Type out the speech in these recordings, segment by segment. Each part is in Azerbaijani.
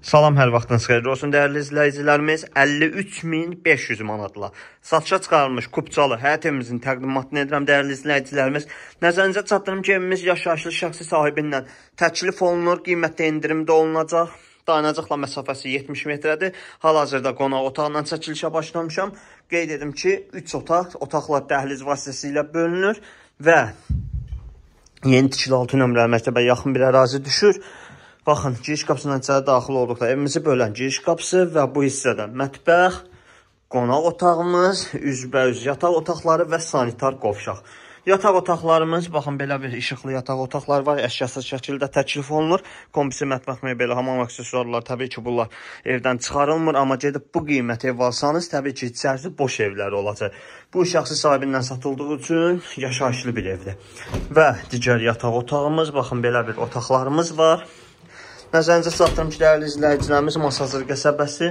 Salam, hər vaxtınız xeyirli olsun dəyərli izləyicilərimiz. 53.500 manatla satışa çıxarılmış Kupçalı həyət evimizin təqdimatını edirəm dəyərli izləyicilərimiz. Nəzərinizə çatdırım ki, evimiz yaşayışlı şəxsi sahibindən təklif olunur, qiymətdə endirimdə olunacaq. Dayanacaqla məsafəsi 70 metrədir. Hal-hazırda qonaq otağından çəkilişə başlamışam. Qeyd edim ki, 3 otaq, otaqlar dəhliz vasitəsilə bölünür və yeni tikili 6 nömrəli məktəbə yaxın bir ərazi düşür. Baxın, giriş qapısından içəri daxil olduqda evimizi bölən giriş qapısı və bu hissədə mətbəx, qonaq otağımız, üzbəüz yataq otaqları və sanitar qovşaq. Yataq otaqlarımız, baxın, belə bir işıqlı yataq otaqlar var, əşyasız şəkildə təklif olunur. Komplisi mətbəx mebeli, hamam aksesuarlar, təbii ki, bunlar evdən çıxarılmır, amma gedib bu qiymət ev alsanız, təbii ki, içərisi boş evlər olacaq. Bu şəxsi sahibindən satıldığı üçün yaşayışlı bir evdir. Və digər yataq otağımız, baxın, belə bir otaqlarımız var. Nəzərinizə çatdırım ki, dəyərli izləyicilərimiz, Masazır qəsəbəsi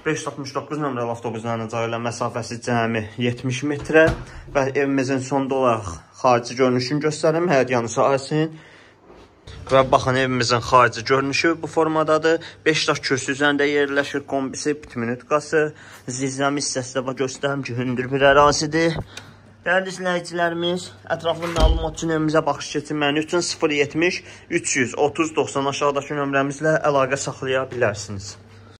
569 nömrəli avtobusla ilə məsafəsi cəmi 70 metrə və evimizin sonda olaraq xarici görünüşünü göstərim, həyət yanı sahəsinin. Və baxın, evimizin xarici görünüşü bu formadadır. 5 daş kürsü üzərində yerləşir, kombisi, pitminütkası, zizəmi hissəsi də göstərim ki, hündür bir ərazidir. Dəyərli izləyicilərimiz, ətraflı məlumat üçün evimizə baxış keçirməyi üçün 070 330 90 aşağıdakı nömrəmizlə əlaqə saxlaya bilərsiniz.